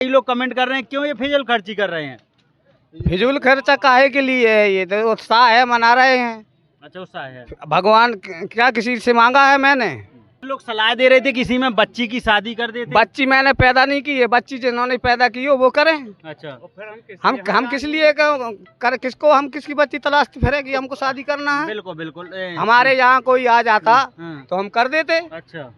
कई लोग कमेंट कर रहे हैं क्यों ये फिजूल खर्ची कर रहे हैं। फिजूल खर्चा काहे के लिए है? ये तो उत्साह है, मना रहे हैं। अच्छा उत्साह है। भगवान क्या किसी से मांगा है मैंने? लोग सलाह दे रहे थे किसी में बच्ची की शादी कर देते। बच्ची मैंने पैदा नहीं की है, बच्ची जिन्होंने पैदा की हो वो करें। अच्छा हम किस लिए किसको हम किसकी बच्ची तलाश फिरेगी? हमको शादी करना है। बिल्कुल बिल्कुल। हमारे यहाँ कोई आ जाता तो हम कर देते। अच्छा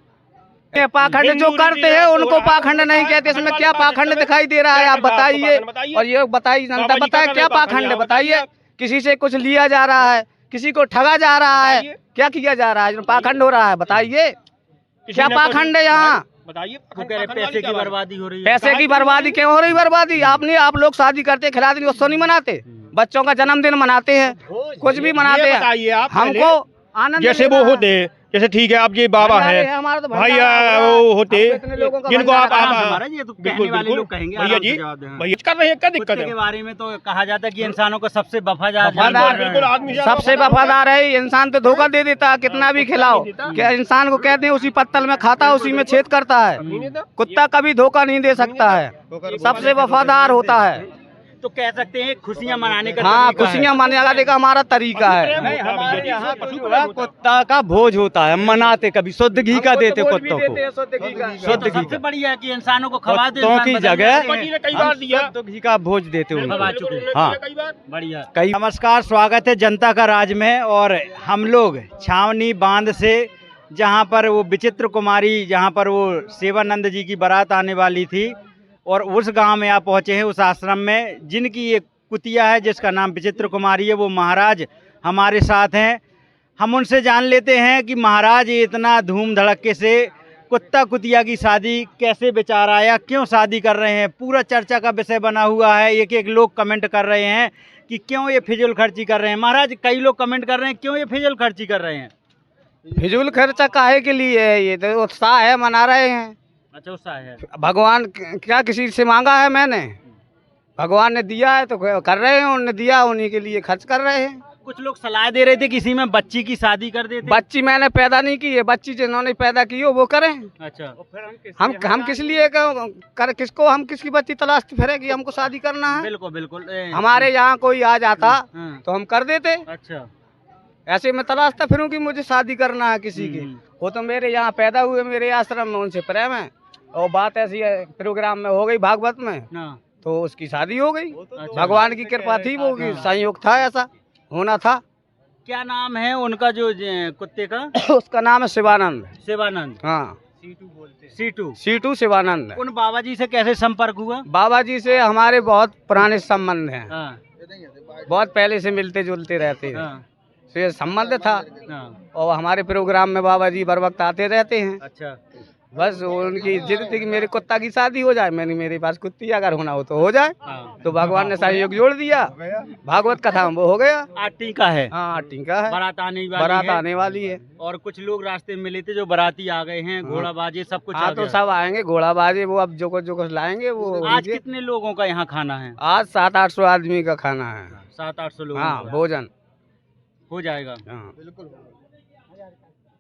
ये पाखंड जो करते हैं उनको पाखंड नहीं कहते। इसमें क्या पाखंड दिखाई दे रहा है आप बताइए। और ये बताइए, जनता बताए क्या पाखंड है बताइए। किसी से कुछ लिया जा रहा है, किसी को ठगा जा रहा है, क्या किया जा रहा है? पाखंड हो रहा है, बताइए क्या पाखंड है यहाँ? बताइए। वो कह रहे पैसे की बर्बादी हो रही है। पैसे की बर्बादी क्यों हो रही? बर्बादी आप लोग शादी करते खिलाते उत्सव नहीं मनाते, बच्चों का जन्मदिन मनाते हैं, कुछ भी मनाते हैं। हमको आनंद जैसे वो होते, जैसे ठीक है आप ये बाबा है भाई वो होते जिनको आप बिल्कुल कहेंगे भैया जी भैया कर रहे हैं, क्या दिक्कत है? के बारे में तो कहा जाता है कि इंसानों को सबसे वफादार बिल्कुल आदमी सबसे वफादार है। इंसान तो धोखा दे देता है, कितना भी खिलाओ। क्या इंसान को कहते हैं उसी पत्तल में खाता है, उसी में छेद करता है। कुत्ता कभी धोखा नहीं दे सकता है, सबसे वफादार होता है। तो कह सकते हैं खुशियां मनाने का। हाँ, खुशियाँ मनाने का हमारा तरीका है। हमारे यहाँ कुत्ता का भोज होता है, मनाते कभी शुद्ध घी का देते कुत्तों को। शुद्ध घी सबसे बढ़िया है कि इंसानों को खवा दे। कुत्तों की जगह कई बार दिया शुद्ध घी का भोज देते उनको। हाँ बढ़िया। नमस्कार, स्वागत है जनता का राज में। और हम लोग छावनी बांध से, जहाँ पर वो विचित्र कुमारी, जहाँ पर वो सेवानंद जी की बारात आने वाली थी, और उस गांव में आप पहुंचे हैं, उस आश्रम में जिनकी ये कुतिया है जिसका नाम विचित्र कुमारी है। वो महाराज हमारे साथ हैं, हम उनसे जान लेते हैं कि महाराज ये इतना धूम धड़क्के से कुत्ता कुतिया की शादी कैसे विचार आया, क्यों शादी कर रहे हैं, पूरा चर्चा का विषय बना हुआ है। एक एक लोग कमेंट कर रहे हैं कि क्यों ये फिजूल खर्ची कर रहे हैं। महाराज कई लोग कमेंट कर रहे हैं क्यों ये फिजूल खर्ची कर रहे हैं। फिजूल खर्चा काहे के लिए है? ये तो उत्साह है, मना रहे हैं। अच्छा उत्साह है। भगवान क्या किसी से मांगा है मैंने? भगवान ने दिया है तो कर रहे हैं, उन्होंने दिया उन्हीं के लिए खर्च कर रहे हैं। कुछ लोग सलाह दे रहे थे किसी में बच्ची की शादी कर देते। बच्ची मैंने पैदा नहीं की है, बच्ची जिन्होंने पैदा की हो वो करें। अच्छा हम किस लिए किसको हम किसकी बच्ची तलाश फिरेगी? हमको शादी करना है। बिल्कुल बिल्कुल। हमारे यहाँ कोई आ जाता तो हम कर देते। अच्छा ऐसे मैं तलाशता फिरूं कि मुझे शादी करना है किसी की। वो तो मेरे यहाँ पैदा हुए, मेरे आश्रम में, उनसे प्रेम है। और बात ऐसी है प्रोग्राम में हो गई भागवत में, तो उसकी शादी हो गई। भगवान की कृपा थी, वो संयोग था, ऐसा होना था। क्या नाम है उनका जो कुत्ते का? उसका नाम है शिवानंद। शिवानंद। हाँ सीटू शिवानंद। उन बाबा जी से कैसे संपर्क हुआ? बाबा जी से हमारे बहुत पुराने संबंध हैं। हाँ। बहुत पहले से मिलते जुलते रहते हैं। हाँ। तो ये संबंध था। हाँ। और हमारे प्रोग्राम में बाबा जी बर वक्त आते रहते हैं। अच्छा बस उनकी जिद थी कि मेरे कुत्ता की शादी हो जाए। मेरे पास कुत्ती अगर होना हो तो हो जाए। तो भगवान ने सहयोग जोड़ दिया, भागवत कथा वो हो गया। आटी का है। हाँ टीका है, बारात आने वाली है। और कुछ लोग रास्ते में मिले थे जो बाराती आ गए हैं, घोड़ा बाजे सब कुछ। हाँ तो सब आएंगे, घोड़ा बाजे वो अब जो कुछ लाएंगे वो। आज कितने लोगों का यहाँ खाना है? आज 700-800 आदमी का खाना है। 700-800 लोग। हाँ भोजन हो जाएगा। बिल्कुल।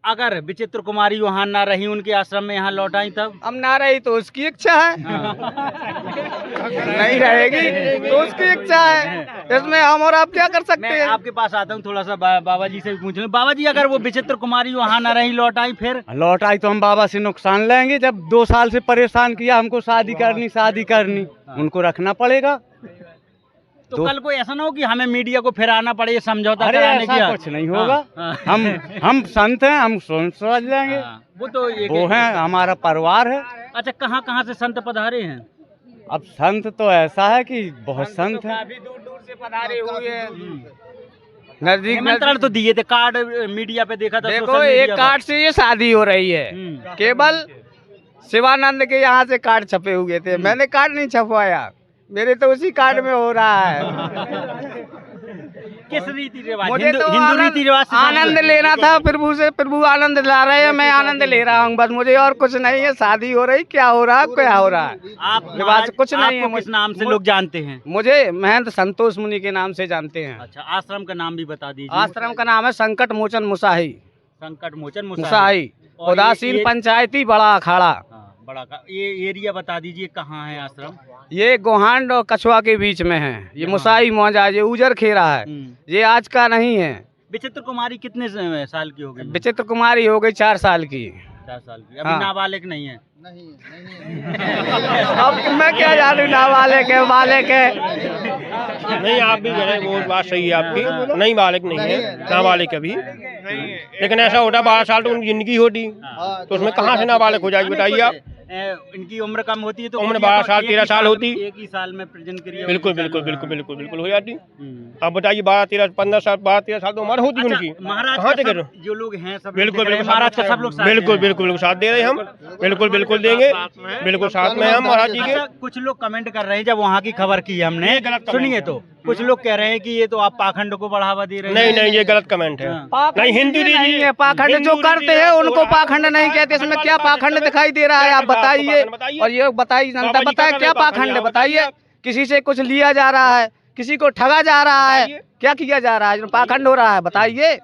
अगर विचित्र कुमारी वहाँ ना रही, उनके आश्रम में यहाँ लौट आई तब? अब ना रही तो उसकी इच्छा है। नहीं रहेगी तो उसकी इच्छा है, इसमें हम और आप क्या कर सकते मैं हैं? आपके पास आता हूँ, थोड़ा सा बाबा जी से पूछूंगा। बाबा जी अगर वो विचित्र कुमारी वहाँ ना रही, लौट आई, फिर? लौट आई तो हम बाबा से नुकसान लेंगे। जब 2 साल से परेशान किया हमको शादी करनी, उनको रखना पड़ेगा। तो कल को ऐसा ना हो कि हमें मीडिया को फिर आना पड़े समझौता कराने की। कुछ नहीं होगा। हम संत हैं, हम समझ लेंगे। वो तो वो है, हमारा परिवार है। अच्छा कहाँ से संत पधारे हैं? अब संत तो ऐसा है कि बहुत संत है, काफी दूर से पधारे हुए हैं। नजदीक निमंत्रण तो दिए थे, कार्ड मीडिया पे देखा था। देखो एक कार्ड से ये शादी हो रही है। केवल शिवानंद के यहाँ से कार्ड छपे हुए थे, मैंने कार्ड नहीं छपवाया, मेरे तो उसी कार्ड में हो रहा है। किस रीति रिवाज? मुझे तो हिंदू रीति रिवाज से आनंद लेना था। प्रभु आनंद ला रहे हैं, मैं आनंद ले रहा हूँ, बस मुझे और कुछ नहीं है। शादी हो रही, क्या हो रहा है? आप रिवाज कुछ नहीं है। किस नाम से लोग जानते हैं? मुझे महंत संतोष मुनि के नाम से जानते हैं। अच्छा आश्रम का नाम भी बता दीजिए। आश्रम का नाम है संकट मोचन मुसाही। संकट मोचन मुसाही। उदासीन पंचायती बड़ा अखाड़ा। बड़ा का ये एरिया बता दीजिए कहाँ है आश्रम? ये गोहांड और कछुआ के बीच में है। ये मुसाई मौजा, ये उजर खेरा है, ये आज का नहीं है। विचित्र कुमारी कितने साल की हो गई? विचित्र कुमारी हो गई 4 साल की। 4 साल की, अभी हाँ। नाबालिग नहीं है? अब मैं क्या जानूं नाबालिग है बालिग है। नहीं, आप भी कह रहे हैं, वो बात सही है आपकी, नहीं बालिग नहीं है, नाबालिग अभी। लेकिन ऐसा होता 12 साल तो उनकी जिंदगी होती, तो उसमें कहाँ से नाबालिग हो जाएगी बताइए आप? इनकी उम्र कम होती है तो उम्र 12 साल 13 साल होती, एक ही साल में प्रेजेंट करिए। बिल्कुल बिल्कुल बिल्कुल बिल्कुल बिल्कुल हो जाती। आप बताइए 12 13 15 साल 12 13 साल तो उम्र होती उनकी। महाराज कहाँ से का कर सब जो लोग हैं सब बिल्कुल बिल्कुल महाराज का सब लोग साथ बिल्कुल हैं। बिल्कुल साथ दे रहे हैं हम, बिल्कुल बिल्कुल देंगे, बिल्कुल साथ में हम महाराज जी के। अच्छा, कुछ लोग कमेंट कर रहे हैं जब वहाँ की खबर की हमने, ये गलत कमेंट सुनिए है। तो कुछ लोग कह रहे हैं कि ये तो आप पाखंड को बढ़ावा दे रहे हैं। नहीं नहीं, ये गलत कमेंट है। नहीं, हिंदू नहीं दीजिए, है पाखंड जो करते हैं उनको पाखंड नहीं कहते। इसमें क्या पाखंड दिखाई दे रहा है आप बताइए, और ये बताइए जनता बताए क्या पाखंड है बताइए। किसी से कुछ लिया जा रहा है, किसी को ठगा जा रहा है, क्या किया जा रहा है जो पाखंड हो रहा है बताइए,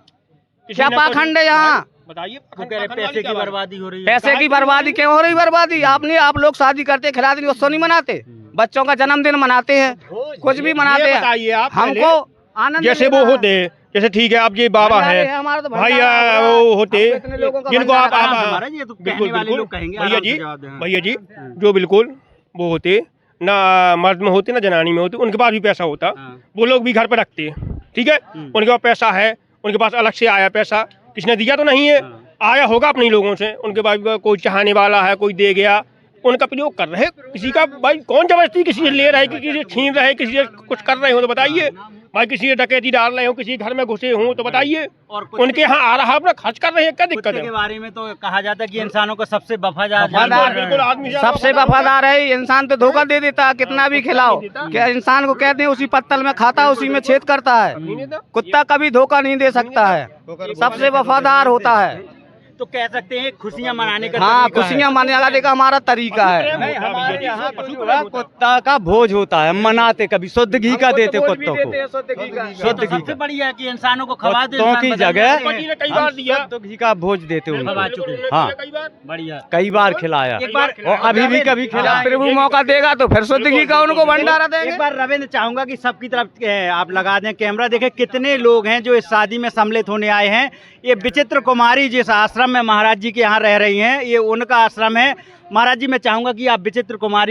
क्या पाखंड है यहाँ? बताइए। वो कह रहे हैं पैसे की बर्बादी हो रही है। पैसे की बर्बादी क्यों हो रही? बर्बादी आप लोग शादी करते खिलाते उत्सव नहीं मनाते, बच्चों का जन्मदिन मनाते हैं, कुछ भी मनाते ये हैं। बताइए आप हमको आनंद जैसे वो होते, जैसे ठीक है आप ये बाबा है भाई, वो होते जिनको आप महाराज ये तो बिल्कुल कहने वाले बिल्कुल लोग कहेंगे, भैया आराम जी, से जवाब दें। भैया जी जो बिल्कुल वो होते ना मर्द में होते ना जनानी में होते, उनके पास भी पैसा होता, वो लोग भी घर पे रखते, ठीक है, उनके पास पैसा है, उनके पास अलग से आया पैसा, किसने दिया तो नहीं है, आया होगा अपने ही लोगों से, उनके पास कोई चाहने वाला है, कोई दे गया, उनका प्रयोग कर रहे। किसी का भाई कौन जबरदस्ती किसी से ले रहा है, किसी से छीन रहे, किसी से कुछ कर रहे हो तो बताइए भाई, किसी से डकैती डाल रहे हो, किसी के घर में घुसे हों तो बताइए, और उनके यहाँ आ रहा अपना खर्च कर रहे हैं, क्या दिक्कत कुत्ते है? के बारे में तो कहा जाता है कि इंसानों को सबसे वफादार बिल्कुल आदमी सबसे वफादार है। इंसान तो धोखा दे देता है, कितना भी खिलाओ, क्या इंसान को कहते हैं उसी पत्तल में खाता है, उसी में छेद करता है। कुत्ता कभी धोखा नहीं दे सकता है, सबसे वफादार होता है। तो कह सकते हैं खुशियां मनाने का हाँ, तरीका है। खुशियाँ मनाने का हमारा तरीका है। हमारे यहाँ कुत्ता का भोज होता है, मनाते कभी शुद्ध घी का देते कुत्तों को, ये तो सबसे बढ़िया है कि इंसानों को खवा दे, कुत्तों इंसान की बदल जगह जाते हैं। कई बार दिया, शुद्ध घी का भोज देते खवा उनको। चुके हैं। हाँ, बढ़िया। कई बार खिलाया एक बार और अभी भी कभी खिला। प्रभु मौका देगा तो फिर शुद्ध घी का उनको भंडारा देंगे। एक बार रविंद्र चाहूंगा कि सबकी तरफ आप लगा दें कैमरा, देखें कितने लोग हैं जो इस शादी में सम्मिलित होने आए हैं। ये विचित्र कुमारी जिस आश्रम में महाराज जी के यहाँ रह रही हैं, ये उनका आश्रम है। महाराज जी मैं चाहूंगा कि आप विचित्र कुमारी